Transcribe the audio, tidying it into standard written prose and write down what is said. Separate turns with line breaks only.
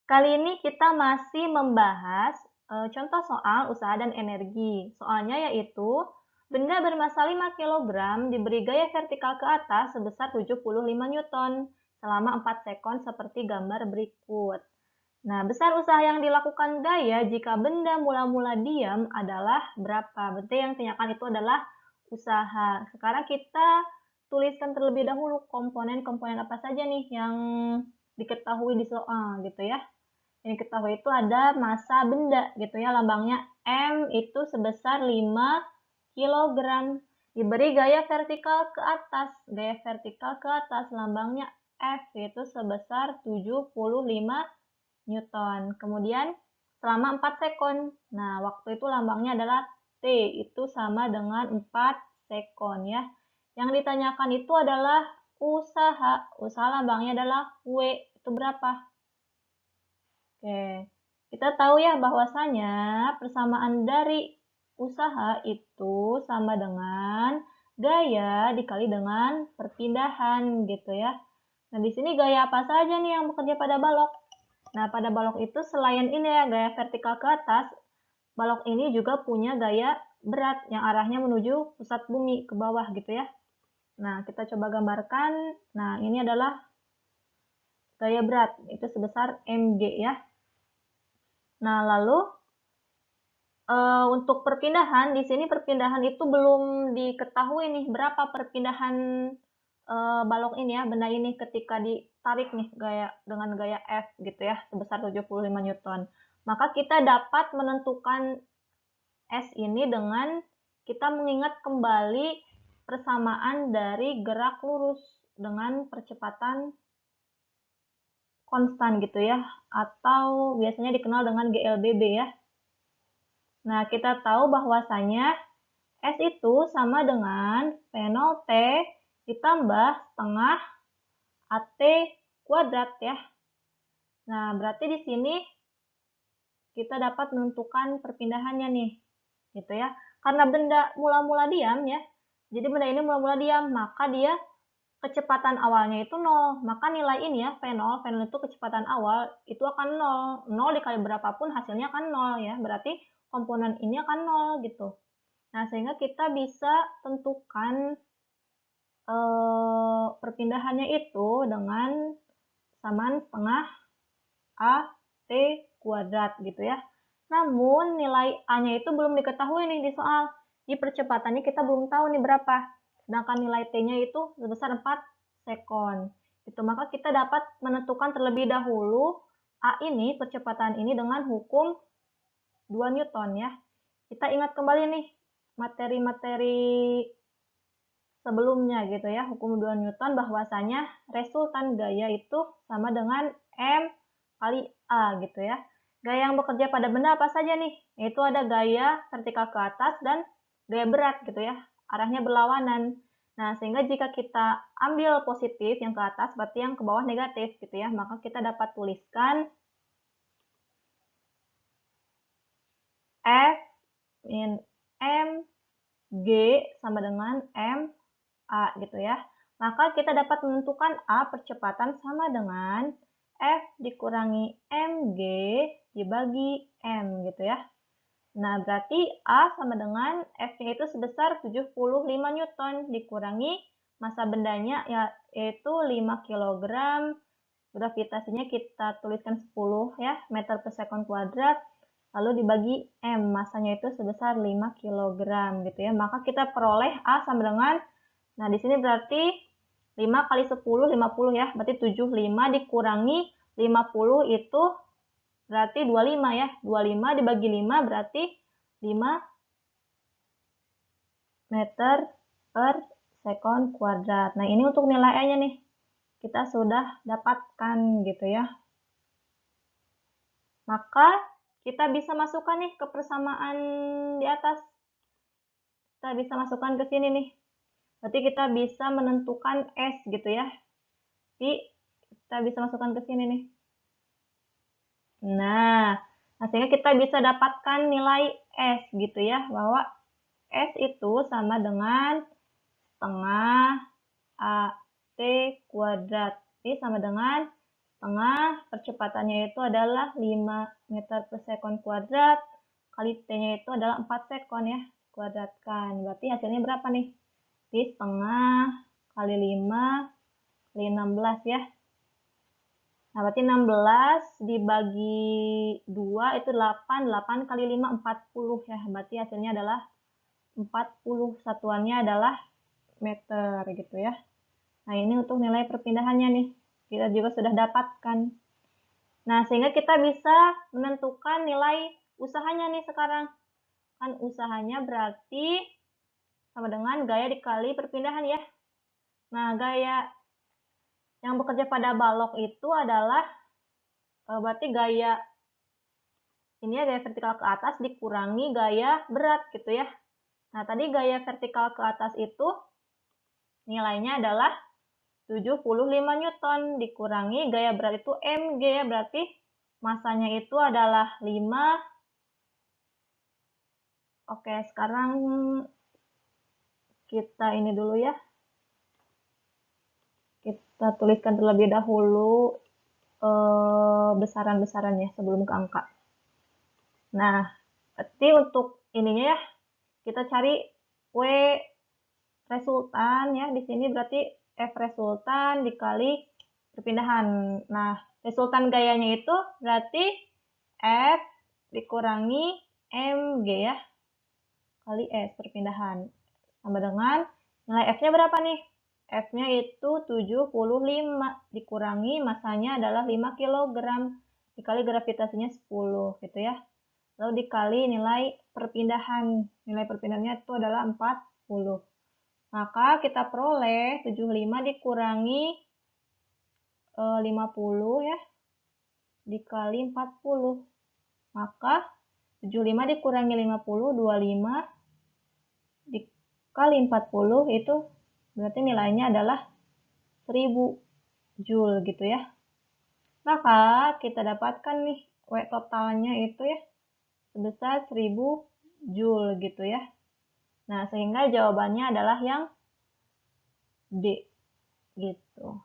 Kali ini kita masih membahas contoh soal usaha dan energi. Soalnya yaitu, benda bermassa 5 kilogram diberi gaya vertikal ke atas sebesar 75 Newton selama 4 sekon seperti gambar berikut. Nah, besar usaha yang dilakukan gaya jika benda mula-mula diam adalah berapa? Berarti yang ditanyakan itu adalah usaha. Sekarang kita tuliskan terlebih dahulu komponen-komponen apa saja nih yang diketahui di soal gitu ya. Yang diketahui itu ada massa benda gitu ya, lambangnya M itu sebesar 5 kilogram. Diberi gaya vertikal ke atas, lambangnya F itu sebesar 75 Newton. Kemudian selama 4 sekon. Nah, waktu itu lambangnya adalah T, itu sama dengan 4 sekon ya. Yang ditanyakan itu adalah usaha. Usaha lambangnya adalah W, itu berapa? Oke, kita tahu ya bahwasanya persamaan dari usaha itu sama dengan gaya dikali dengan perpindahan gitu ya. Nah, di sini gaya apa saja nih yang bekerja pada balok? Nah, pada balok itu selain ini ya, gaya vertikal ke atas, balok ini juga punya gaya berat yang arahnya menuju pusat bumi ke bawah gitu ya. Nah, kita coba gambarkan. Nah, ini adalah gaya berat, itu sebesar mg ya. Nah, lalu untuk perpindahan, di sini perpindahan itu belum diketahui nih berapa perpindahan balok ini ya, benda ini ketika ditarik nih dengan gaya F gitu ya, sebesar 75 Newton. Maka kita dapat menentukan S ini dengan kita mengingat kembali persamaan dari gerak lurus dengan percepatan konstan gitu ya, atau biasanya dikenal dengan GLBB ya. Nah, kita tahu bahwasanya S itu sama dengan P0 T ditambah setengah AT kuadrat ya. Nah, berarti di sini kita dapat menentukan perpindahannya nih, gitu ya. Karena benda mula-mula diam ya, jadi benda ini mula-mula diam, maka dia kecepatan awalnya itu 0. Maka nilai ini ya, P0 itu kecepatan awal, itu akan 0. 0 dikali berapapun hasilnya akan 0 ya, berarti komponen ini akan 0 gitu. Nah, sehingga kita bisa tentukan perpindahannya itu dengan samaan setengah AT kuadrat gitu ya. Namun nilai A-nya itu belum diketahui nih di soal. Di percepatannya kita belum tahu nih berapa. Sedangkan nilai T-nya itu sebesar 4 sekon. Itu maka kita dapat menentukan terlebih dahulu A ini, percepatan ini dengan hukum 2 Newton ya. Kita ingat kembali nih materi-materi sebelumnya gitu ya, hukum 2 Newton bahwasanya resultan gaya itu sama dengan M kali A gitu ya. Gaya yang bekerja pada benda apa saja nih? Yaitu ada gaya vertikal ke atas dan gaya berat gitu ya, arahnya berlawanan. Nah, sehingga jika kita ambil positif yang ke atas, berarti yang ke bawah negatif gitu ya, maka kita dapat tuliskan F min M G sama dengan M A gitu ya. Maka kita dapat menentukan A percepatan sama dengan F dikurangi mg dibagi M gitu ya. Nah, berarti A sama dengan F-nya itu sebesar 75 Newton dikurangi massa bendanya yaitu 5 kg. Gravitasinya kita tuliskan 10 ya, meter per sekon kuadrat. Lalu dibagi M, massanya itu sebesar 5 kg gitu ya. Maka kita peroleh A sama dengan, nah di sini berarti 5 kali 10, 50 ya. Berarti 75 dikurangi 50 itu berarti 25 ya. 25 dibagi 5 berarti 5 meter per sekon kuadrat. Nah, ini untuk nilai E-nya nih. Kita sudah dapatkan gitu ya. Maka kita bisa masukkan nih ke persamaan di atas. Kita bisa masukkan ke sini nih. Berarti kita bisa menentukan S gitu ya. Jadi kita bisa masukkan ke sini nih. Nah, sehingga kita bisa dapatkan nilai S gitu ya. Bahwa S itu sama dengan setengah AT kuadrat. Ini sama dengan setengah, percepatannya itu adalah 5 meter per sekon kuadrat, kali T-nya itu adalah 4 sekon ya, kuadratkan. Berarti hasilnya berapa nih? T setengah kali 5 kali 16 ya. Nah, berarti 16 dibagi 2 itu 8, 8 kali 5, 40 ya. Berarti hasilnya adalah 40, satuannya adalah meter gitu ya. Nah, ini untuk nilai perpindahannya nih. Kita juga sudah dapatkan. Nah, sehingga kita bisa menentukan nilai usahanya nih sekarang. Kan usahanya berarti sama dengan gaya dikali perpindahan ya. Nah, gaya yang bekerja pada balok itu adalah berarti gaya ini ya, gaya vertikal ke atas dikurangi gaya berat gitu ya. Nah, tadi gaya vertikal ke atas itu nilainya adalah 75 Newton dikurangi gaya berat itu mg ya, berarti masanya itu adalah 5. Oke, sekarang kita ini dulu ya. Kita tuliskan terlebih dahulu besaran-besarannya sebelum ke angka. Nah, berarti untuk ininya ya, kita cari W resultan ya. Di sini berarti F resultan dikali perpindahan. Nah, resultan gayanya itu berarti F dikurangi mg ya, kali S perpindahan. Sama dengan nilai F-nya berapa nih? F-nya itu 75 dikurangi masanya adalah 5 kg dikali gravitasinya 10 gitu ya. Lalu dikali nilai perpindahan. Nilai perpindahannya itu adalah 40. Maka kita peroleh 75 dikurangi 50 ya, dikali 40. Maka 75 dikurangi 50, 25 dikali 40 itu berarti nilainya adalah 1000 Joule gitu ya. Maka kita dapatkan nih W totalnya itu ya sebesar 1000 Joule gitu ya. Nah, sehingga jawabannya adalah yang D gitu.